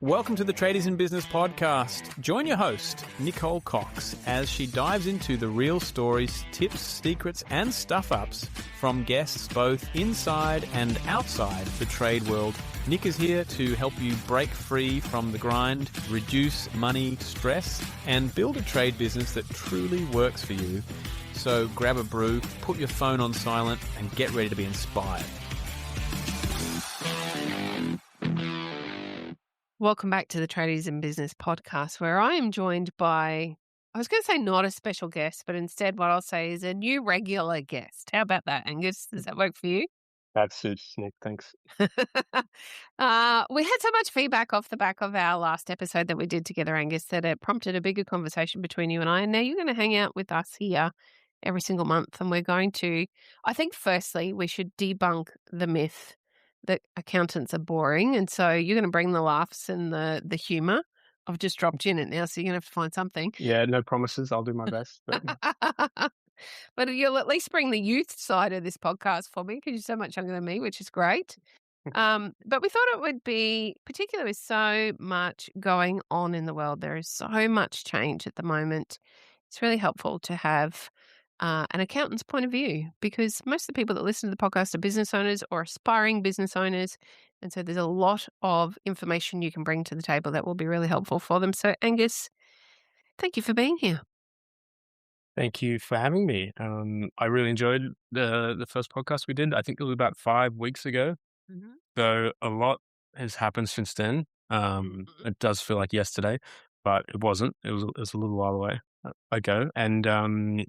Welcome to the Traders in Business podcast. Join your host, Nicole Cox, as she dives into the real stories, tips, secrets, and stuff-ups from guests both inside and outside the trade world. Nick is here to help you break free from the grind, reduce money stress, and build a trade business that truly works for you. So grab a brew, put your phone on silent, and get ready to be inspired. Welcome back to the Traders in Business podcast, where I am joined by, I was going to say not a special guest, but instead what I'll say is a new regular guest. How about that, Angus? Does that work for you? That suits, Nick. Thanks. We had so much feedback off the back of our last episode that we did together, Angus, that it prompted a bigger conversation between you and I. And now you're going to hang out with us here every single month. And we're going to, I think firstly, we should debunk the myth that accountants are boring. And so you're going to bring the laughs and the humour. I've just dropped in it now, so you're going to have to find something. Yeah, no promises. I'll do my best. But But you'll at least bring the youth side of this podcast for me because you're so much younger than me, which is great. But we thought it would be, particularly with so much going on in the world, there is so much change at the moment. It's really helpful to have an accountant's point of view because most of the people that listen to the podcast are business owners or aspiring business owners. And so there's a lot of information you can bring to the table that will be really helpful for them. So Angus, thank you for being here. thank you for having me. I really enjoyed the first podcast we did. I think it was about 5 weeks ago. Mm-hmm. So a lot has happened since then. It does feel like yesterday, but it wasn't. It was a little while ago. And I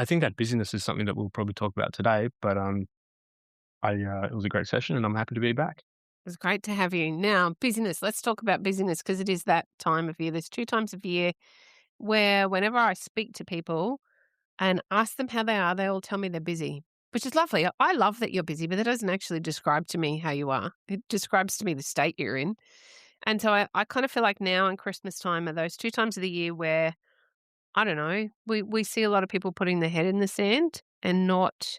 think that busyness is something that we'll probably talk about today. But it was a great session, and I'm happy to be back. It's great to have you. Now, busyness. Let's talk about busyness because it is that time of year. There's 2 times of year where whenever I speak to people and ask them how they are, they all tell me they're busy, which is lovely. I love that you're busy, but that doesn't actually describe to me how you are. It describes to me the state you're in. And so I kind of feel like now and Christmas time are those 2 times of the year where, I don't know, we see a lot of people putting their head in the sand and not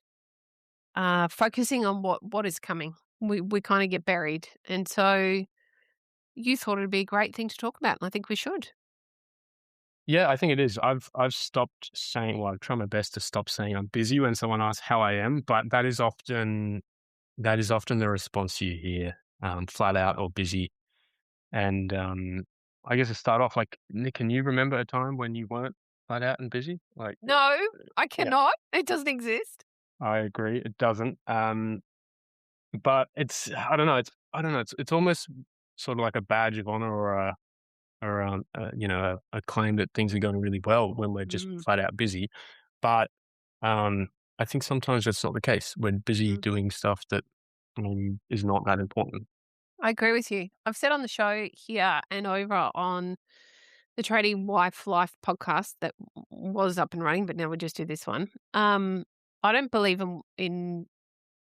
focusing on what is coming. We kind of get buried. And so you thought it'd be a great thing to talk about, and I think we should. Yeah, I think it is. I've stopped saying, well, I try my best to stop saying I'm busy when someone asks how I am, but that is often the response you hear, flat out or busy. And I guess to start off, like, Nick, can you remember a time when you weren't flat out and busy? Like, No, I cannot. It doesn't exist. I agree, it doesn't. But I don't know. It's almost sort of like a badge of honor or a claim that things are going really well when we're just flat out busy. But I think sometimes that's not the case. We're busy doing stuff that is not that important. I agree with you. I've said on the show here and over on the Trading Wife Life podcast that was up and running, but now we just do this one. I don't believe in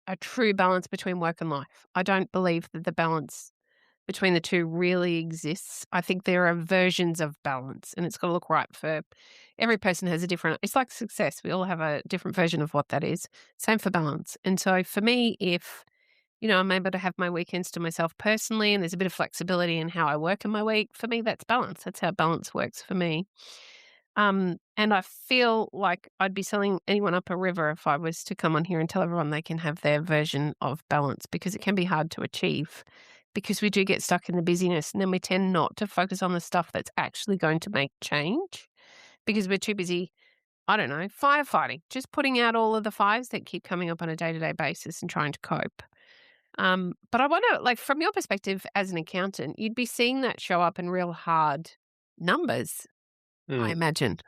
a true balance between work and life. I don't believe that the balance between the two really exists. I think there are versions of balance and it's got to look right for every person has a different, it's like success. We all have a different version of what that is. Same for balance. And so for me, if I'm able to have my weekends to myself personally and there's a bit of flexibility in how I work in my week, for me, that's balance. That's how balance works for me. And I feel like I'd be selling anyone up a river if I was to come on here and tell everyone they can have their version of balance because it can be hard to achieve because we do get stuck in the busyness and then we tend not to focus on the stuff that's actually going to make change because we're too busy, I don't know, firefighting, just putting out all of the fires that keep coming up on a day-to-day basis and trying to cope. But I wonder, like, from your perspective as an accountant, you'd be seeing that show up in real hard numbers, I imagine.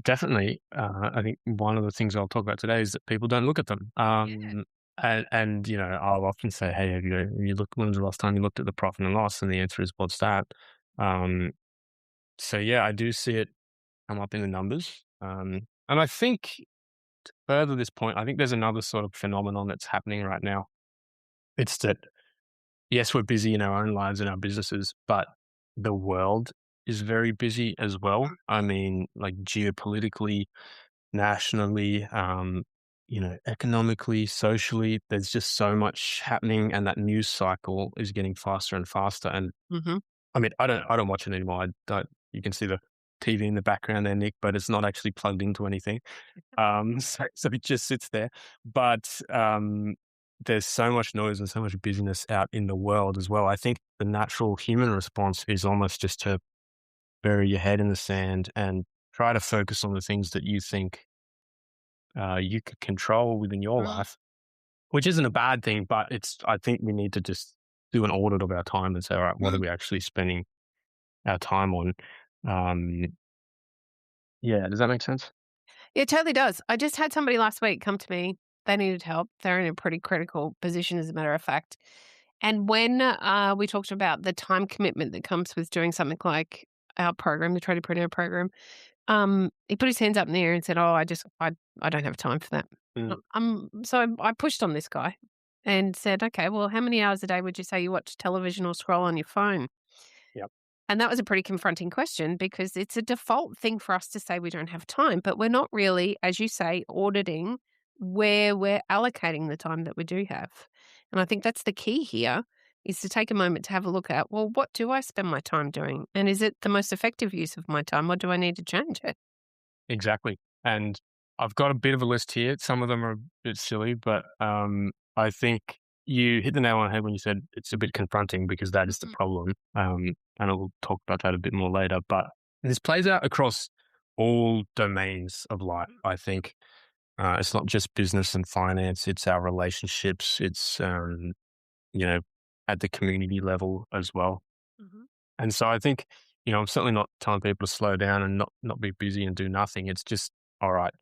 Definitely. I think one of the things I'll talk about today is that people don't look at them. And I'll often say, hey, have you looked, when was the last time you looked at the profit and loss? And the answer is, what's that? So yeah, I do see it come up in the numbers. And I think to further this point, I think there's another sort of phenomenon that's happening right now. It's that, yes, we're busy in our own lives and our businesses, but the world is very busy as well. I mean, like geopolitically, nationally, economically, socially, there's just so much happening, and that news cycle is getting faster and faster. And Mm-hmm. I mean, I don't watch it anymore. I don't. You can see the TV in the background there, Nick, but it's not actually plugged into anything. So it just sits there. But there's so much noise and so much busyness out in the world as well. I think the natural human response is almost just to bury your head in the sand and try to focus on the things that you think you could control within your Mm-hmm. life, which isn't a bad thing, but I think we need to just do an audit of our time and say, all right, what are we actually spending our time on? Um, yeah, does that make sense? It totally does. I just had somebody last week come to me. They needed help. They're in a pretty critical position, as a matter of fact. And when we talked about the time commitment that comes with doing something like our program, the Tradiepreneur program, he put his hands up in the air and said, "Oh, I don't have time for that." Mm, So I pushed on this guy and said, "Okay, well, how many hours a day would you say you watch television or scroll on your phone?" yep, And that was a pretty confronting question because it's a default thing for us to say we don't have time, but we're not really, as you say, auditing where we're allocating the time that we do have. And I think that's the key here is to take a moment to have a look at, well, what do I spend my time doing? And is it the most effective use of my time or do I need to change it? exactly. And I've got a bit of a list here. Some of them are a bit silly, but I think you hit the nail on the head when you said it's a bit confronting because that is the Mhm. problem. And we'll talk about that a bit more later. But this plays out across all domains of life, I think. It's not just business and finance, it's our relationships, it's, at the community level as well. Mhm. And so I think, I'm certainly not telling people to slow down and not be busy and do nothing. It's just, all right,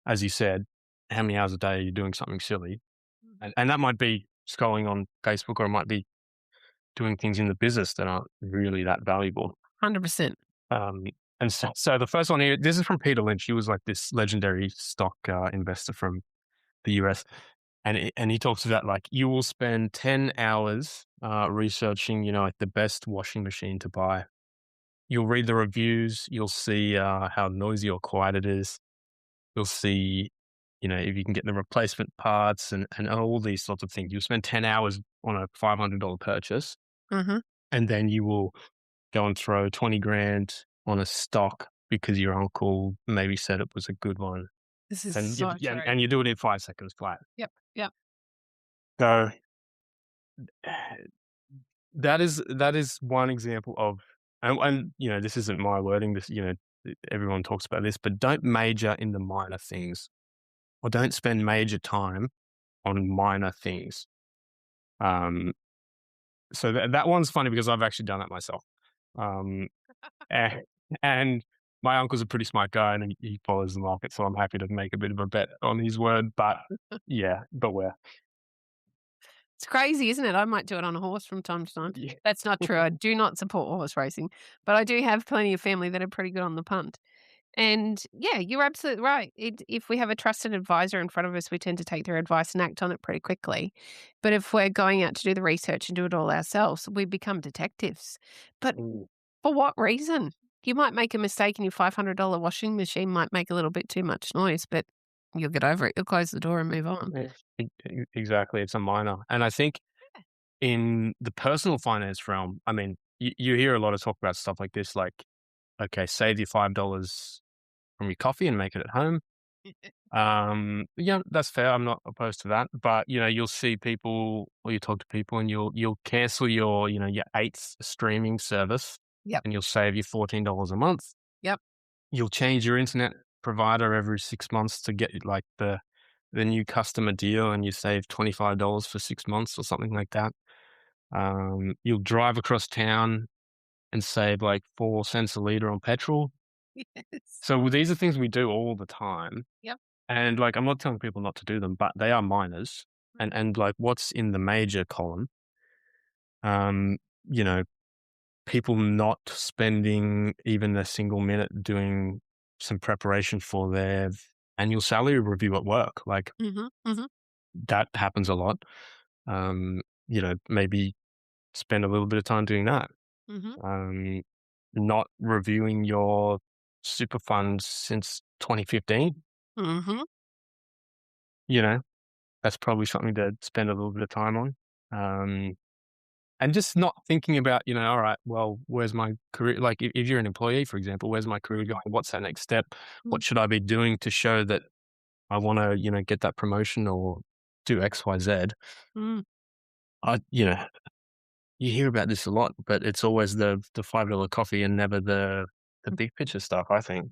as you said, how many hours a day are you doing something silly? Mhm. And that might be scrolling on Facebook, or it might be doing things in the business that aren't really that valuable. 100%. Um, and so the first one here, this is from Peter Lynch. He was like this legendary stock investor from the US. And he talks about like you will spend 10 hours researching, like the best washing machine to buy. You'll read the reviews. You'll see how noisy or quiet it is. You'll see, if you can get the replacement parts and all these sorts of things. You'll spend 10 hours on a $500 purchase, Mhm. and then you will go and throw 20 grand on a stock because your uncle maybe said it was a good one. This is And, so true. and you do it in 5 seconds flat. Yep. Yep. So that is one example of, and this isn't my wording. This, everyone talks about this, but don't major in the minor things, or don't spend major time on minor things. Um, so that one's funny because I've actually done that myself. Um, and, and my uncle's a pretty smart guy, and he follows the market, so I'm happy to make a bit of a bet on his word. But yeah, beware. It's crazy, isn't it? I might do it on a horse from time to time. Yeah. That's not true. I do not support horse racing, but I do have plenty of family that are pretty good on the punt. And yeah, you're absolutely right. If we have a trusted advisor in front of us, we tend to take their advice and act on it pretty quickly. But if we're going out to do the research and do it all ourselves, we become detectives. But Mm. for what reason? You might make a mistake and your $500 washing machine might make a little bit too much noise, but you'll get over it. You'll close the door and move on. Yeah, exactly. It's a minor, and I think in the personal finance realm, I mean, you hear a lot of talk about stuff like this, like, okay, save your $5 from your coffee and make it at home. Yeah, that's fair. I'm not opposed to that. But you'll see people, or you talk to people, and you'll cancel your eighth streaming service, Yep. and you'll save you $14 a month. Yep. You'll change your internet provider every 6 months to get like the new customer deal, and you save $25 for 6 months or something like that. You'll drive across town and save like 4 cents a liter on petrol. Yes. So these are things we do all the time. Yep. And like, I'm not telling people not to do them, but they are minors. And like, what's in the major column? Um, you know, people not spending even a single minute doing some preparation for their annual salary review at work. Like Mhm. Mhm. that happens a lot. Maybe spend a little bit of time doing that. Mhm. Um, Not reviewing your super funds since 2015. Mhm. that's probably something to spend a little bit of time on. Um, and just not thinking about, all right, well, where's my career? Like if you're an employee, for example, where's my career going? What's that next step? Mm. What should I be doing to show that I want to, get that promotion or do X, Y, Z? Mm. You hear about this a lot, but it's always the $5 coffee and never the big picture stuff, I think.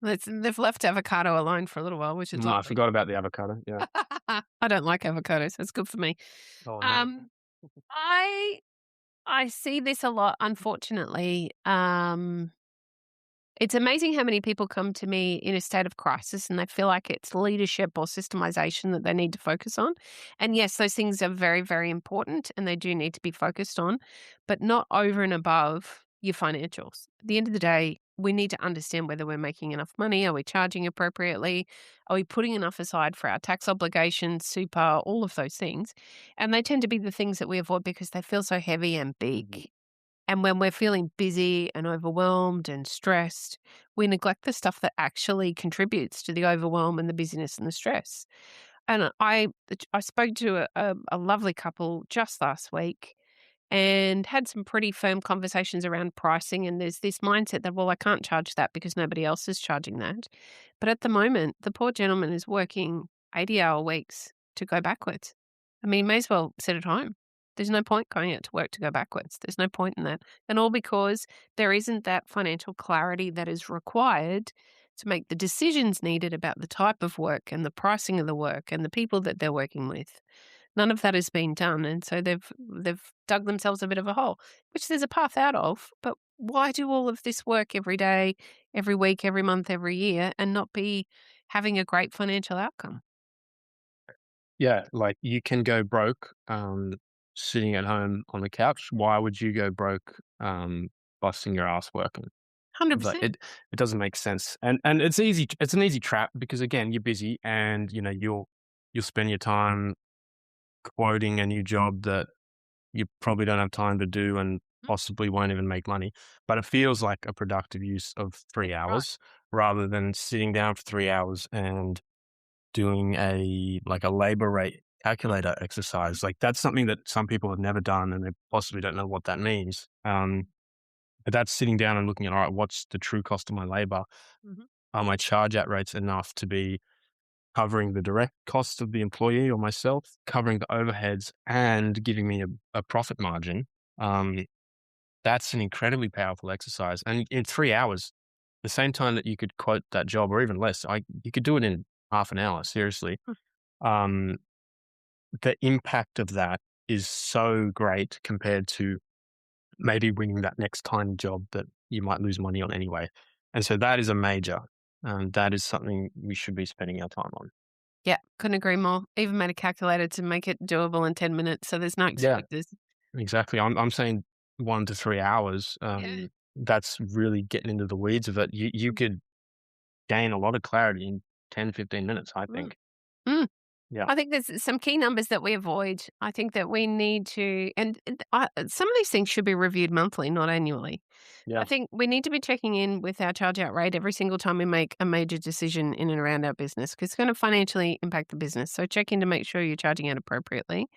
They've left avocado alone for a little while, which is No, I lovely. forgot about the avocado. Yeah. I don't like avocados, so it's good for me. Oh, no. Um, I I see this a lot, unfortunately. It's amazing how many people come to me in a state of crisis and they feel like it's leadership or systemization that they need to focus on. And yes, those things are very, very important and they do need to be focused on, but not over and above your financials. At the end of the day, we need to understand whether we're making enough money. Are we charging appropriately? Are we putting enough aside for our tax obligations, super, all of those things? And they tend to be the things that we avoid because they feel so heavy and Mhm. big. And when we're feeling busy and overwhelmed and stressed, we neglect the stuff that actually contributes to the overwhelm and the busyness and the stress. And I spoke to a lovely couple just last week and had some pretty firm conversations around pricing. And there's this mindset that, well, I can't charge that because nobody else is charging that. But at the moment, the poor gentleman is working 80-hour weeks to go backwards. I mean, may as well sit at home. There's no point going out to work to go backwards. There's no point in that. And all because there isn't that financial clarity that is required to make the decisions needed about the type of work and the pricing of the work and the people that they're working with. None of that has been done, and so they've dug themselves a bit of a hole, which there's a path out of, but why do all of this work every day, every week, every month, every year, and not be having a great financial outcome? Yeah, like you can go broke, sitting at home on the couch. Why would you go broke, busting your ass working? Like 100%. it doesn't make sense. And it's easy. It's an easy trap because again, you're busy and you'll spend your time quoting a new job that you probably don't have time to do and Mm, possibly won't even make money. But it feels like a productive use of three right. hours rather than sitting down for 3 hours and doing a labor rate calculator exercise. Like that's something that some people have never done and they possibly don't know what that means. But that's sitting down and looking at, all right, what's the true cost of my labor? Mhm. Are my charge out rates enough to be covering the direct cost of the employee or myself, covering the overheads and giving me a profit margin? Um, that's an incredibly powerful exercise. And in 3 hours, the same time that you could quote that job or even less, you could do it in half an hour, seriously. Mm. Um, the impact of that is so great compared to maybe winning that next tiny job that you might lose money on anyway. And so that is a major, that is something we should be spending our time on. Yeah, couldn't agree more. Even made a calculator to make it doable in 10 minutes, so there's no Yeah, excuses. exactly. I'm saying 1 to 3 hours. Yeah. That's really getting into the weeds of it. You could gain a lot of clarity in 10, 15 minutes, I Mm. think. Mm. Yeah. I think there's some key numbers that we avoid. I think that we need to, some of these things should be reviewed monthly, not annually. I Yeah. think we need to be checking in with our charge out rate every single time we make a major decision in and around our business because it's going to financially impact the business. So check in to make sure you're charging out appropriately.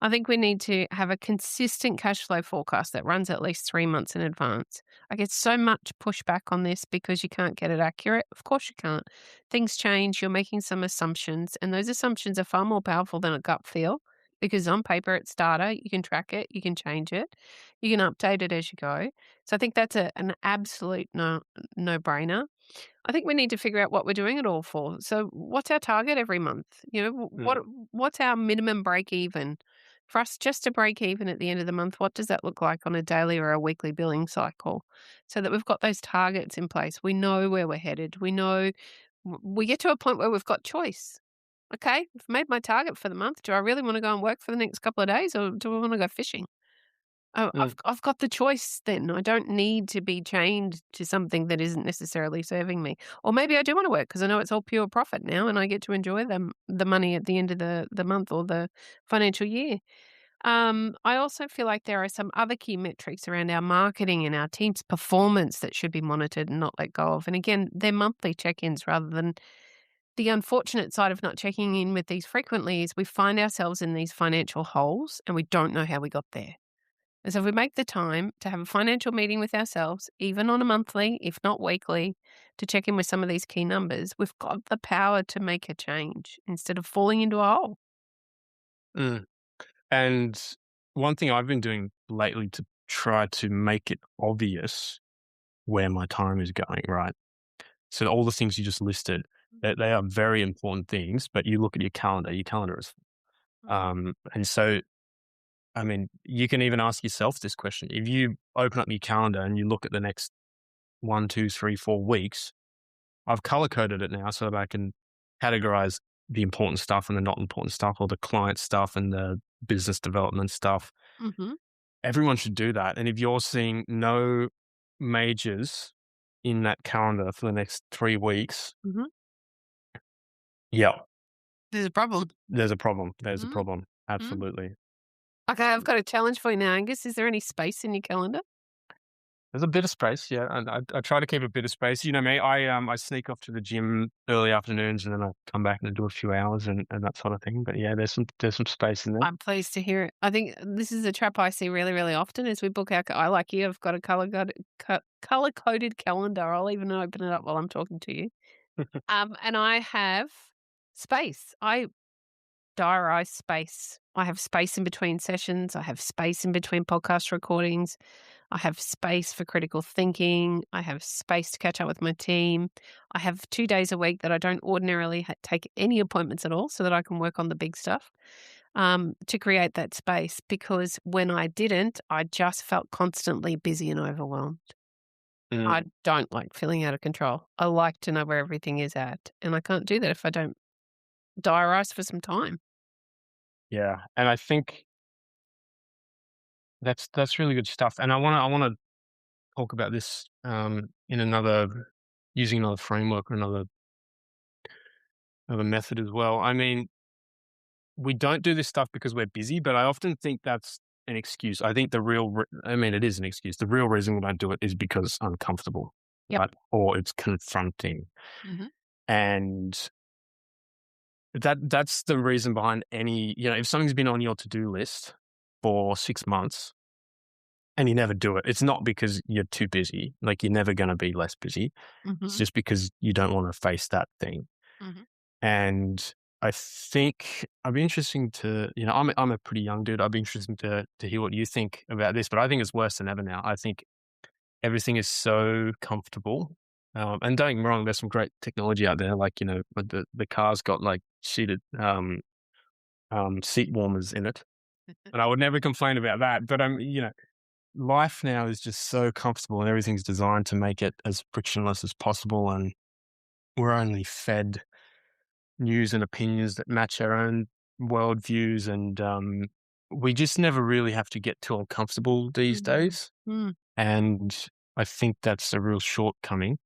I think we need to have a consistent cash flow forecast that runs at least 3 months in advance. I get so much pushback on this because you can't get it accurate. Of course, you can't. Things change. You're making some assumptions, and those assumptions are far more powerful than a gut feel because on paper it's data. You can track it, you can change it, you can update it as you go. So I think that's an absolute no brainer. I think we need to figure out what we're doing it all for. So what's our target every month? Mm. What's our minimum break even? For us just to break even at the end of the month, what does that look like on a daily or a weekly billing cycle? So that we've got those targets in place. We know where we're headed. We know we get to a point where we've got choice. Okay, I've made my target for the month. Do I really want to go and work for the next couple of days or do I want to go fishing? Oh, Mm. I've got the choice then. I don't need to be chained to something that isn't necessarily serving me. Or maybe I do want to work because I know it's all pure profit now and I get to enjoy the money at the end of the month or the financial year. I also feel like there are some other key metrics around our marketing and our team's performance that should be monitored and not let go of. And again, they're monthly check-ins rather than the unfortunate side of not checking in with these frequently is we find ourselves in these financial holes and we don't know how we got there. And so if we make the time to have a financial meeting with ourselves, even on a monthly, if not weekly, to check in with some of these key numbers, we've got the power to make a change instead of falling into a hole. Mm. And one thing I've been doing lately to try to make it obvious where my time is going, right? So all the things you just listed, they are very important things, but you look at your calendar is, and so, I mean, you can even ask yourself this question. If you open up your calendar and you look at the next 1, 2, 3, 4 weeks, I've color coded it now so that I can categorize the important stuff and the not important stuff, or the client stuff and the business development stuff. Mm-hmm. Everyone should do that. And if you're seeing no majors in that calendar for the next 3 weeks, Mm-hmm. yeah, There's a problem. there's a problem. There's a Mm-hmm. problem. Absolutely. Okay, I've got a challenge for you now, Angus. Is there any space in your calendar? There's a bit of space, yeah, and I try to keep a bit of space. You know me, I sneak off to the gym early afternoons, and then I come back and do a few hours and that sort of thing. But yeah, there's some space in there. I'm pleased to hear it. I think this is a trap I see really, really often as we book our. I like you. I've got a color coded calendar. I'll even open it up while I'm talking to you. And I have space. I diarize space. I have space in between sessions. I have space in between podcast recordings. I have space for critical thinking. I have space to catch up with my team. I have 2 days a week that I don't ordinarily take any appointments at all so that I can work on the big stuff, to create that space, because when I didn't, I just felt constantly busy and overwhelmed. Mm, I don't like feeling out of control. I like to know where everything is at, and I can't do that if I don't diarize for some time. yeah, and I think that's really good stuff. And I wanna talk about this in using another framework or another method as well. I mean, we don't do this stuff because we're busy, but I often think that's an excuse. I think I mean, it is an excuse. The real reason we don't do it is because it's uncomfortable, Yep. right? Or it's confronting. Mhm. And that's the reason behind if something's been on your to-do list for 6 months and you never do it, it's not because you're too busy. Like, you're never going to be less busy. It's Mhm. just because you don't want to face that thing. Mhm. And I think I'd be interesting to, I'm a pretty young dude. I'd be interesting to hear what you think about this, but I think it's worse than ever now. I think everything is so comfortable. And don't get me wrong, there's some great technology out there, like, but the car's got like seat warmers in it. And I would never complain about that. But life now is just so comfortable and everything's designed to make it as frictionless as possible. And we're only fed news and opinions that match our own worldviews. And we just never really have to get too uncomfortable these days. Mm. And I think that's a real shortcoming.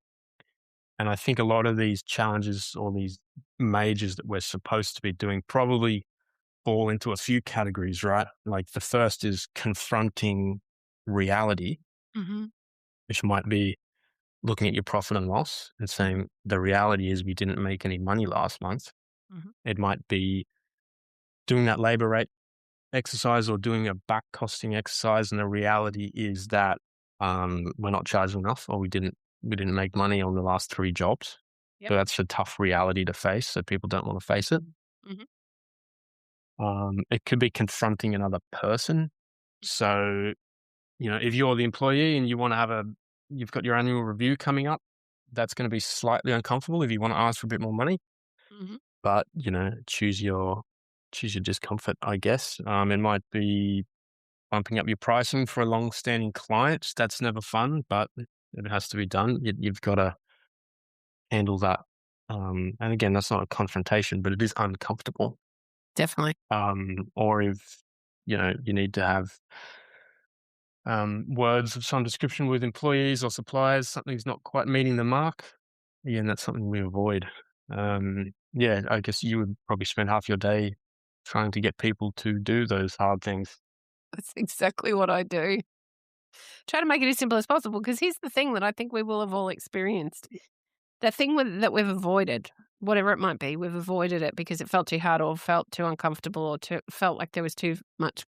And I think a lot of these challenges or these majors that we're supposed to be doing probably fall into a few categories, right? Like, the first is confronting reality, Mhm. which might be looking at your profit and loss and saying, the reality is we didn't make any money last month. Mhm. It might be doing that labor rate exercise or doing a back costing exercise. And the reality is that we're not charging enough, or we didn't make money on the last 3 jobs. Yep. So that's a tough reality to face. So people don't want to face it. Mhm. It could be confronting another person. So, if you're the employee and you've got your annual review coming up, that's going to be slightly uncomfortable if you want to ask for a bit more money. Mhm. But, choose your discomfort, I guess. It might be bumping up your pricing for a long-standing client. That's never fun, but it has to be done. You've got to handle that. And again, that's not a confrontation, but it is uncomfortable. Definitely. Or if, you need to have words of some description with employees or suppliers, something's not quite meeting the mark. Again, that's something we avoid. Yeah, I guess you would probably spend half your day trying to get people to do those hard things. That's exactly what I do. Try to make it as simple as possible, because here's the thing that I think we will have all experienced. The thing that we've avoided whatever it might be, we've avoided it because it felt too hard or felt too uncomfortable or felt like there was too much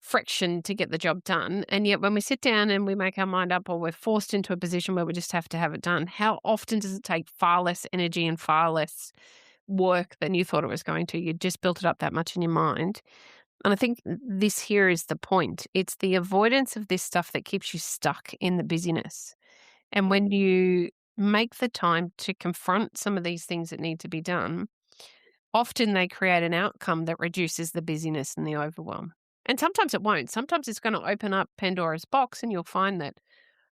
friction to get the job done. And yet when we sit down and we make our mind up or we're forced into a position where we just have to have it done, how often does it take far less energy and far less work than you thought it was going to? You just built it up that much in your mind. And I think this here is the point. It's the avoidance of this stuff that keeps you stuck in the busyness. And when you make the time to confront some of these things that need to be done, often they create an outcome that reduces the busyness and the overwhelm. And sometimes it won't. Sometimes it's going to open up Pandora's box and you'll find that,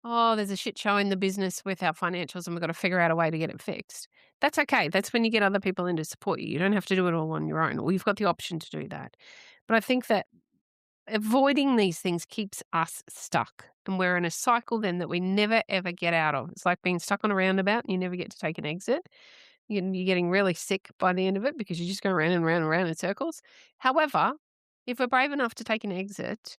oh, there's a shit show in the business with our financials and we've got to figure out a way to get it fixed. That's okay. That's when you get other people in to support you. You don't have to do it all on your own, or you've got the option to do that. But I think that avoiding these things keeps us stuck. And we're in a cycle then that we never, ever get out of. It's like being stuck on a roundabout and you never get to take an exit. You're getting really sick by the end of it because you just go around and round and round in circles. However, if we're brave enough to take an exit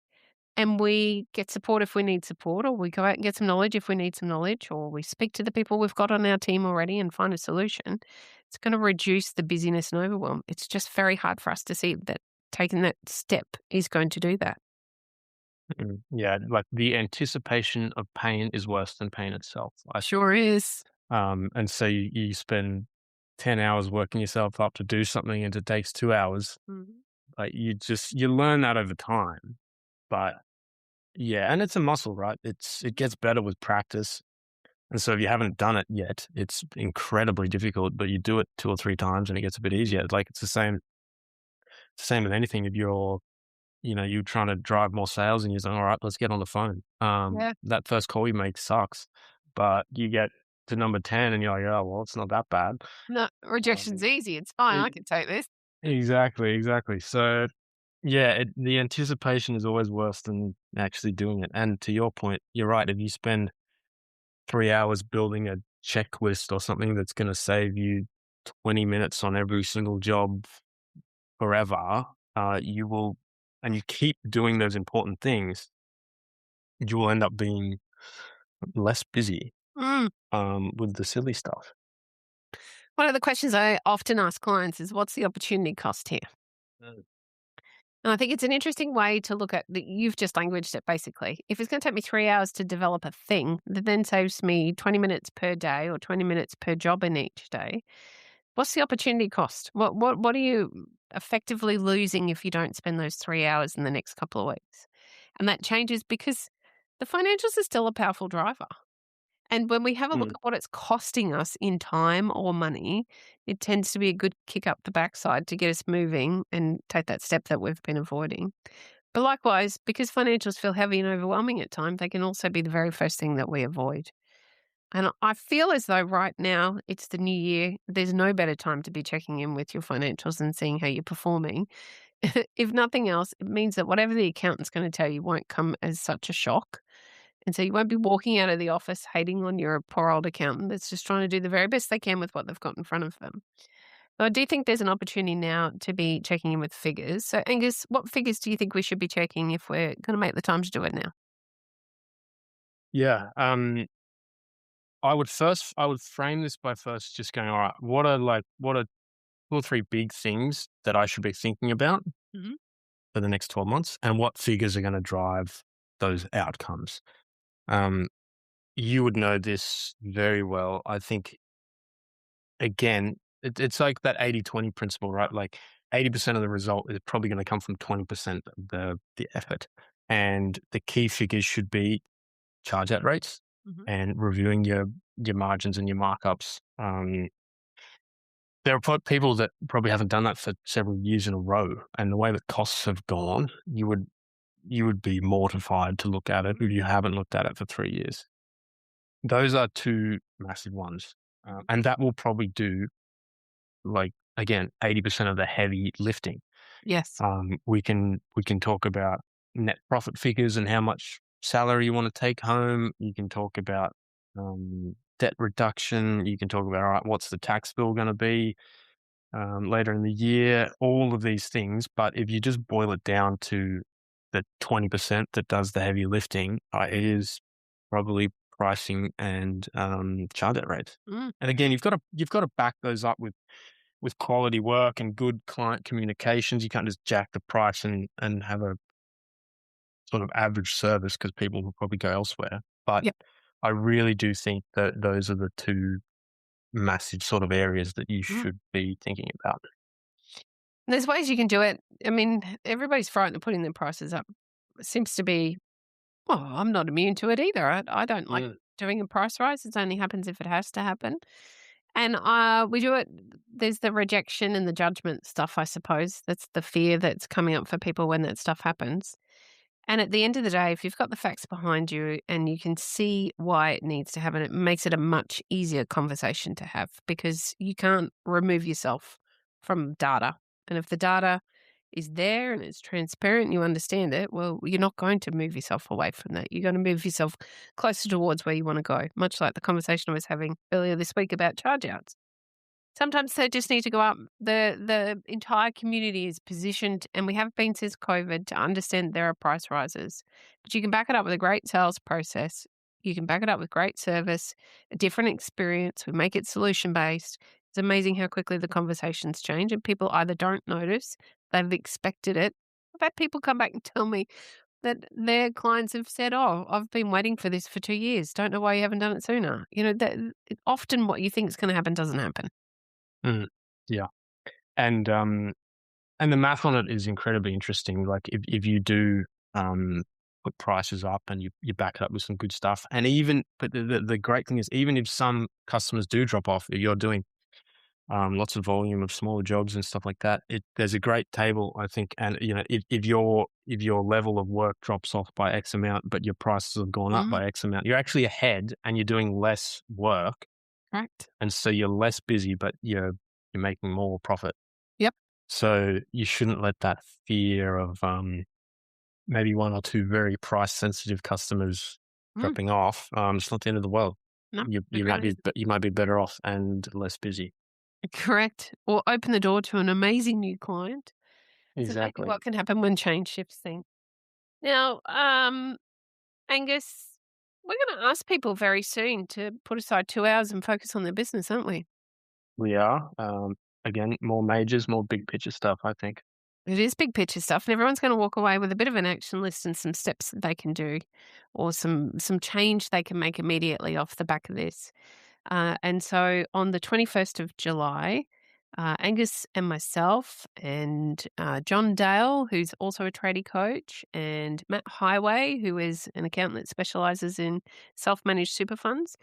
and we get support if we need support, or we go out and get some knowledge if we need some knowledge, or we speak to the people we've got on our team already and find a solution, it's going to reduce the busyness and overwhelm. It's just very hard for us to see that taking that step is going to do that. Yeah, like the anticipation of pain is worse than pain itself. Sure is. And so you spend 10 hours working yourself up to do something and it takes 2 hours. Mhm. Like you learn that over time. But yeah, and it's a muscle, right? It gets better with practice. And so if you haven't done it yet, it's incredibly difficult, but you do it 2 or 3 times and it gets a bit easier. Like it's the same with anything. If you're trying to drive more sales and you're saying, all right, let's get on the phone. Yeah. That first call you make sucks, but you get to number 10 and you're like, oh, well, it's not that bad. No, rejection's easy. It's fine. I E can take this. Exactly. So, yeah, the anticipation is always worse than actually doing it. And to your point, you're right. If you spend 3 hours building a checklist or something that's gonna save you 20 minutes on every single job forever, you will and you keep doing those important things, you will end up being less busy, Mm. with the silly stuff. One of the questions I often ask clients is, what's the opportunity cost here? Mm. And I think it's an interesting way to look at that. You've just languaged it basically. If it's going to take me 3 hours to develop a thing that then saves me 20 minutes per day or 20 minutes per job in each day, what's the opportunity cost? What are you effectively losing if you don't spend those 3 hours in the next couple of weeks? And that changes because the financials are still a powerful driver. And when we have a look Mm. at what it's costing us in time or money, it tends to be a good kick up the backside to get us moving and take that step that we've been avoiding. But likewise, because financials feel heavy and overwhelming at times, they can also be the very first thing that we avoid. And I feel as though right now it's the new year. There's no better time to be checking in with your financials and seeing how you're performing. If nothing else, it means that whatever the accountant's going to tell you won't come as such a shock. And so you won't be walking out of the office hating on your poor old accountant that's just trying to do the very best they can with what they've got in front of them. So I do think there's an opportunity now to be checking in with figures. So Angus, what figures do you think we should be checking if we're going to make the time to do it now? Yeah, I would frame this by first just going, all right, what are 2 or 3 big things that I should be thinking about Mhm. for the next 12 months, and what figures are gonna drive those outcomes? Um, you would know this very well. I think, again, it's like that 80-20 principle, right? Like 80% of the result is probably gonna come from 20% of the effort, and the key figures should be charge out rates Mhm. and reviewing your margins and your markups. There are people that probably haven't done that for several years in a row, and the way that costs have gone, you would be mortified to look at it if you haven't looked at it for 3 years. Those are 2 massive ones, and that will probably do, like, again, 80% of the heavy lifting. Yes. We can talk about net profit figures and how much salary you want to take home. You can talk about debt reduction. You can talk about, all right, what's the tax bill going to be later in the year? All of these things. But if you just boil it down to the 20% that does the heavy lifting, it is probably pricing and charge out rates. Mm. And again, you've got to back those up with quality work and good client communications. You can't just jack the price and have a sort of average service because people will probably go elsewhere. But Yep. I really do think that those are the two massive sort of areas that you Mm. should be thinking about. There's ways you can do it. I mean, everybody's frightened of putting their prices up. It seems to be, well, I'm not immune to it either. I don't like Mm. doing a price rise. It only happens if it has to happen. And we do it. There's the rejection and the judgment stuff, I suppose. That's the fear that's coming up for people when that stuff happens. And at the end of the day, if you've got the facts behind you and you can see why it needs to happen, it makes it a much easier conversation to have because you can't remove yourself from data. And if the data is there and it's transparent, you understand it, well, you're not going to move yourself away from that. You're going to move yourself closer towards where you want to go, much like the conversation I was having earlier this week about charge outs. Sometimes they just need to go up. The entire community is positioned, and we have been since COVID, to understand there are price rises. But you can back it up with a great sales process. You can back it up with great service, a different experience. We make it solution based. It's amazing how quickly the conversations change, and people either don't notice, they've expected it. I've had people come back and tell me that their clients have said, "Oh, I've been waiting for this for 2 years. Don't know why you haven't done it sooner." That often what you think is going to happen doesn't happen. Mm. Yeah. And the math on it is incredibly interesting. Like if you do put prices up and you back it up with some good stuff, and but the great thing is even if some customers do drop off, if you're doing lots of volume of smaller jobs and stuff like that, there's a great table, I think. And if your level of work drops off by X amount, but your prices have gone up Mhm. by X amount, you're actually ahead and you're doing less work, Correct. and so you're less busy, but you're making more profit. Yep. So you shouldn't let that fear of maybe one or two very price sensitive customers Mm. dropping off. It's not the end of the world. No, You it you might really be you might be better off and less busy. correct. Or open the door to an amazing new client. It's amazing Exactly. what can happen when change shifts things. Now, Angus, we're going to ask people very soon to put aside 2 hours and focus on their business, aren't we? We are. Again, more majors, more big picture stuff, I think. It is big picture stuff, and everyone's going to walk away with a bit of an action list and some steps that they can do, or some change they can make immediately off the back of this. And so on the 21st of July, Angus and myself and John Dale, who's also a tradie coach, and Matt Highway, who is an accountant that specializes in self-managed super funds,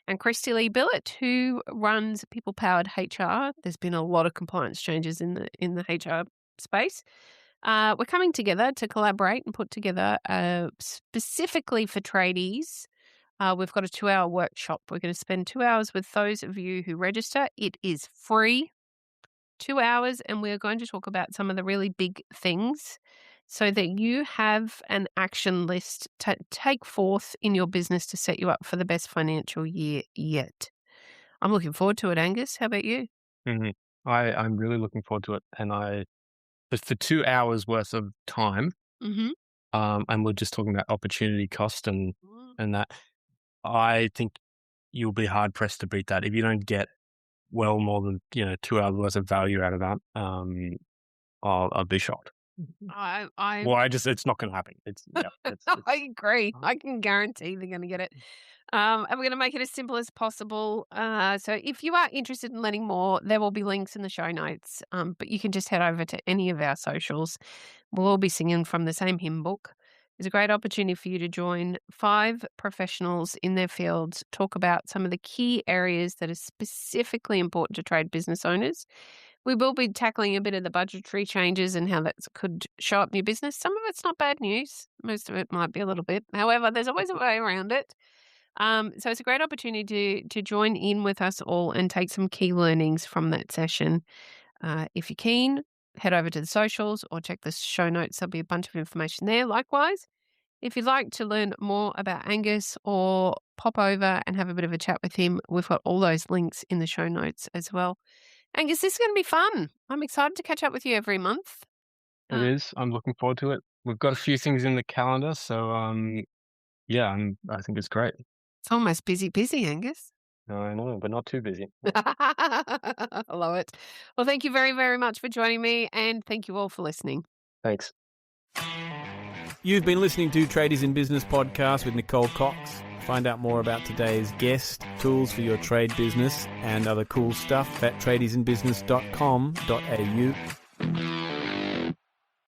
and Christy Lee Billett, who runs People Powered HR. There's been a lot of compliance changes in the HR space. We're coming together to collaborate and put together specifically for tradies. We've got a 2-hour workshop. We're going to spend 2 hours with those of you who register. It is free, 2 hours, and we're going to talk about some of the really big things so that you have an action list to take forth in your business to set you up for the best financial year yet. I'm looking forward to it, Angus. How about you? hmm I'm really looking forward to it, and but for 2 hours worth of time, Mm-hmm. and we're just talking about opportunity cost and that. I think you'll be hard pressed to beat that if you don't get well more than 2 hours worth of value out of that. I'll be shocked. I Well, it's not going to happen. I agree. I can guarantee they're going to get it. And we're going to make it as simple as possible. So if you are interested in learning more, there will be links in the show notes. But you can just head over to any of our socials. We'll all be singing from the same hymn book. It's a great opportunity for you to join 5 professionals in their fields, talk about some of the key areas that are specifically important to trade business owners. We will be tackling a bit of the budgetary changes and how that could show up in your business. Some of it's not bad news. Most of it might be a little bit. However, there's always a way around it. So it's a great opportunity to join in with us all and take some key learnings from that session. If you're keen, head over to the socials or check the show notes. There'll be a bunch of information there. Likewise, if you'd like to learn more about Angus or pop over and have a bit of a chat with him, we've got all those links in the show notes as well. Angus, this is going to be fun. I'm excited to catch up with you every month. It is. I'm looking forward to it. We've got a few things in the calendar, so yeah, I think it's great. It's almost busy, Angus. I know, but not too busy. I love it. Well, thank you very, very much for joining me, and thank you all for listening. Thanks. You've been listening to Tradies in Business podcast with Nicole Cox. Find out more about today's guest, tools for your trade business, and other cool stuff at tradiesinbusiness.com.au.